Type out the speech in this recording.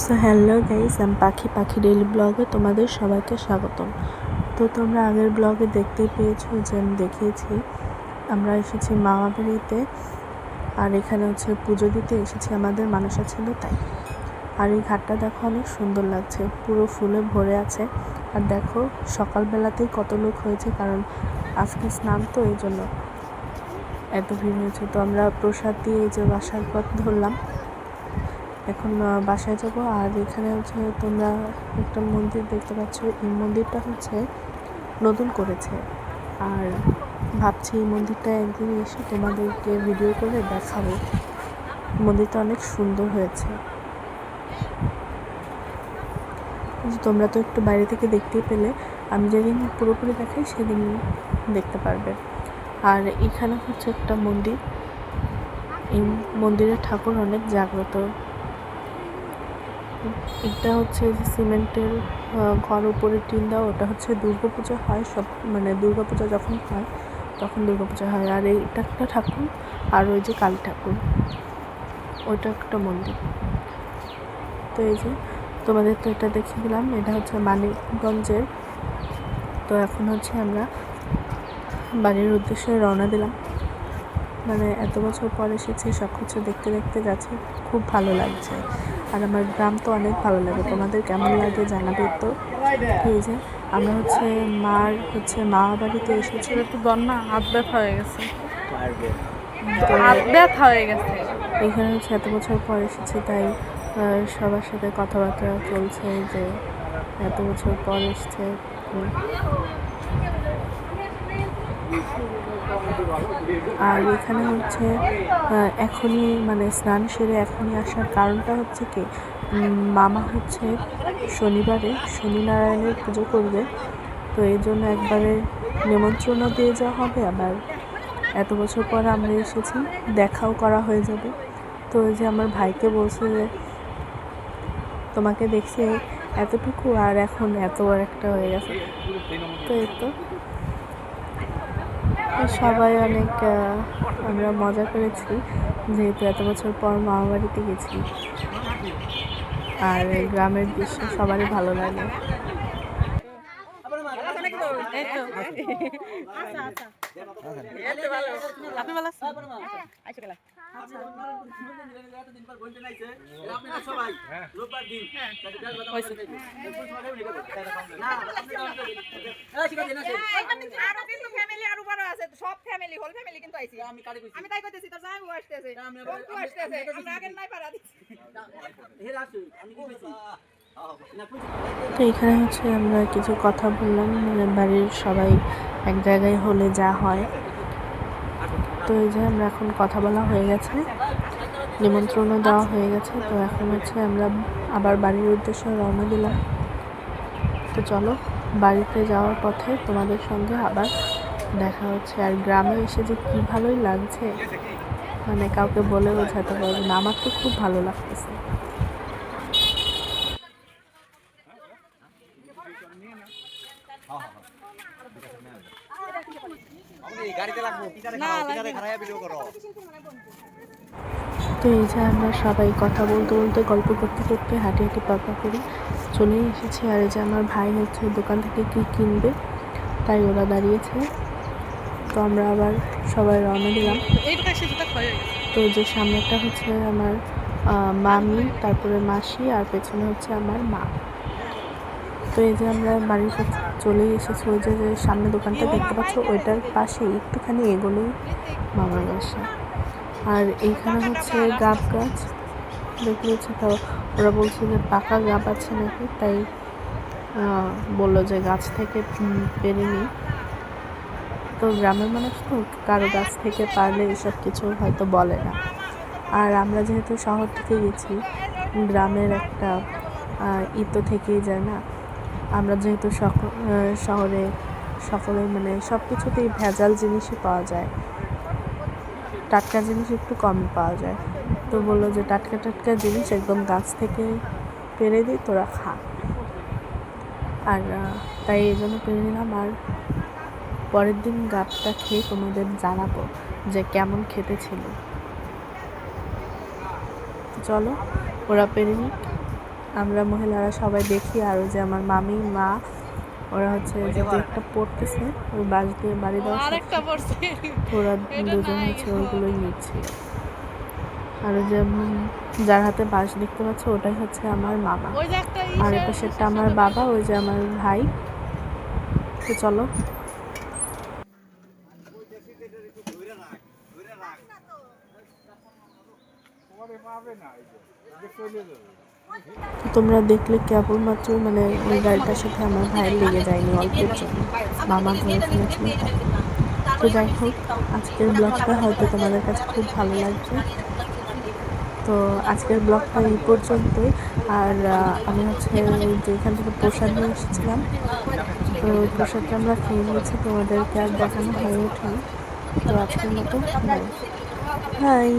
So hello guys, আমি পাখি daily ব্লগে তোমাদের সবাইকে স্বাগতম। তো তোমরা আগের ব্লগে দেখতেই পেয়েছো যে আমি দেখিয়েছি আমরা এসেছি মামা বাড়িতে, আর এখানে হচ্ছে পুজো দিতে এসেছি, আমাদের মানসা ছিল তাই। আর এই ঘাটটা দেখো অনেক সুন্দর লাগছে, পুরো ফুলে ভরে আছে। আর দেখো সকালবেলাতেই কত লোক হয়েছে, কারণ আজকে স্নান তো এই জন্য এত ভিড় হয়েছে। তো আমরা প্রসাদ দিয়ে এই যে বাসার পথ ধরলাম, এখন বাসায় যাব। আর এখানে হচ্ছে তোমরা একটা মন্দির দেখতে পাচ্ছ, এই মন্দিরটা হচ্ছে নতুন করেছে, আর ভাবছি এই মন্দিরটা একদিন এসে তোমাদেরকে ভিডিও করে দেখাবো। মন্দিরটা অনেক সুন্দর হয়েছে, তোমরা তো একটু বাইরে থেকে দেখতেই পেলে, আমি যেদিন পুরোপুরি দেখাই সেদিন দেখতে পারবে। আর এখানে হচ্ছে একটা মন্দির, এই মন্দিরের ঠাকুর অনেক জাগ্রত। এটা হচ্ছে যে সিমেন্টের ঘর, উপরে টিন দেওয়া, ওটা হচ্ছে দুর্গাপূজা হয় সব, মানে দুর্গাপূজা যখন হয় তখন দুর্গাপূজা হয়। আর এইটা একটা ঠাকুর, আর ওই যে কালী ঠাকুর, ওইটা একটা মন্দির। তো এই যে তোমাদের তো এটা দেখিয়ে দিলাম, এটা হচ্ছে মানিকগঞ্জের। তো এখন হচ্ছে আমরা বাড়ির উদ্দেশ্যে রওনা দিলাম, মানে এত বছর পর এসেছি, সব কিছু দেখতে দেখতে যাচ্ছি, খুব ভালো লাগছে। আর আমার গ্রাম তো অনেক ভালো লাগে, তোমাদের কেমন লাগে জানাবে তো। এই যে আমরা হচ্ছে মামা বাড়িতে এসেছি। একটু দন্না হাত ব্যথা হয়ে গেছে, হাত ব্যথা হয়ে গেছে। এইখানে হচ্ছে এত বছর পর এসেছি, তাই সবার সাথে কথাবার্তা চলছে যে এত বছর পর এসছে। আর এখানে হচ্ছে এখনই মানে স্নান সেরে এখনই আসার কারণটা হচ্ছে কি, মামা হচ্ছে শনিবারে শনিনারায়ণের পুজো করবে, তো এই জন্য একবারে নিমন্ত্রণও দিয়ে যাওয়া হবে, আবার এত বছর পর আমরা এসেছি, দেখাও করা হয়ে যাবে। তো ওই যে আমার ভাইকে বলছে যে তোমাকে দেখছি এতটুকু আর এখন এত একটা হয়ে গেছে। তো এই তো সবাই অনেক আমরা মজা করেছি, যেহেতু এত বছর পর মামা বাড়িতে গেছি। আর গ্রামের দৃশ্য সবারই ভালো লাগে। সব ফ্যামিলি হোল ফ্যামিলি কিন্তু আইছি আমি তাই কইতেছি তোর জামাই আসতেছে বন্ধু আসতেছে আমরা আগে নাই পারা দিছি আমি কি কইছি। তো এখানে হচ্ছে আমরা কিছু কথা বললাম, মানে বাড়ির সবাই এক জায়গায় হলে যা হয়। তো এই যে আমরা এখন কথা বলা হয়ে গেছে, নিমন্ত্রণও দেওয়া হয়ে গেছে। তো এখন হচ্ছে আমরা আবার বাড়ির উদ্দেশ্যে রওনা দিলাম। তো চলো, বাড়িতে যাওয়ার পথে তোমাদের সঙ্গে আবার দেখা হচ্ছে। আর গ্রামে এসে যে কী ভালোই লাগছে, মানে কাউকে বলে বোঝাতে পারবো না, আমার তো খুব ভালো লাগতেছে। তো এই যে আমরা সবাই কথা বলতে বলতে, গল্প করতে করতে, হাঁটি হাঁটি পাপা করে চলেই এসেছি। আর এই যে আমার ভাই হচ্ছে দোকান থেকে কী কিনবে, তাই ওরা দাঁড়িয়েছে। তো আমরা আবার সবাই রওনা দিলাম। তো যে সামনেটা হচ্ছে আমার মামি, তারপরে মাসি, আর পেছনে হচ্ছে আমার মা। তো এই যে আমরা বাড়ির কাছে চলেই এসেছি, ওই যে সামনে দোকানটা দেখতে পাচ্ছ, ওইটার পাশে একটুখানি এগোলেই মামার বাসা। আর এইখানে হচ্ছে গাব গাছ দেখতে পাচ্ছি। তো ওরা বলছে যে পাকা গাব আছে নাকি, তাই বললো যে গাছ থেকে পেরে নিই। তো গ্রামের মানুষ তো কারো গাছ থেকে পারলে এসব কিছু হয়তো বলে না। আর আমরা যেহেতু শহর থেকে গেছি, গ্রামের একটা তো থেকেই যায় না। আমরা যেহেতু শহরে সকলে মানে সব কিছুতেই ভেজাল জিনিসই পাওয়া যায়, টাটকা জিনিস একটু কম পাওয়া যায়। তো বললো যে টাটকা টাটকা জিনিস একদম গাছ থেকে পেরে দিই, তোরা খা। আর তাই এই জন্য পেরে নিলাম। আর পরের দিন গাবটা খেয়ে তোমাদের জানাবো যে কেমন খেতে ছিল। চলো ওরা পেরে নিক। আমরা মহিলারা সবাই দেখি, আর ওই যে আমার মামি মা ওরা হচ্ছে যে একটা পড়তেছে ওই বাঁশ দিয়ে বাড়ি দেওয়ার সাথে আরেকটা পড়ছে ওরা দুজন হচ্ছে ওইগুলোই নিচ্ছে। আর ওই যে যার হাতে বাঁশ দেখতে পাচ্ছ ওটাই হচ্ছে আমার মামা, ওই যে একটা আর এই পাশেরটা আমার বাবা, ওই যে আমার ভাই। তো চলো তোমরা দেখলে কেবলমাত্র মানে ওই গাড়িটার সাথে আমার ভাইয়ের লেগে যায়নি, অল্পের জন্য মামা ধরে ফেলেছিল। তো যাই হোক, আজকের ব্লগটা হয়তো তোমাদের কাছে খুব ভালো লাগবে। তো আজকের ব্লগটা এই পর্যন্তই। আর আমি হচ্ছে যেখান থেকে প্রসাদ নিয়ে এসেছিলাম, তো ওই প্রসাদটা আমরা খেয়ে নিয়েছি, তোমাদেরকে আর দেখানো হয়ে ওঠেনি। তো আজকের মতো বাই।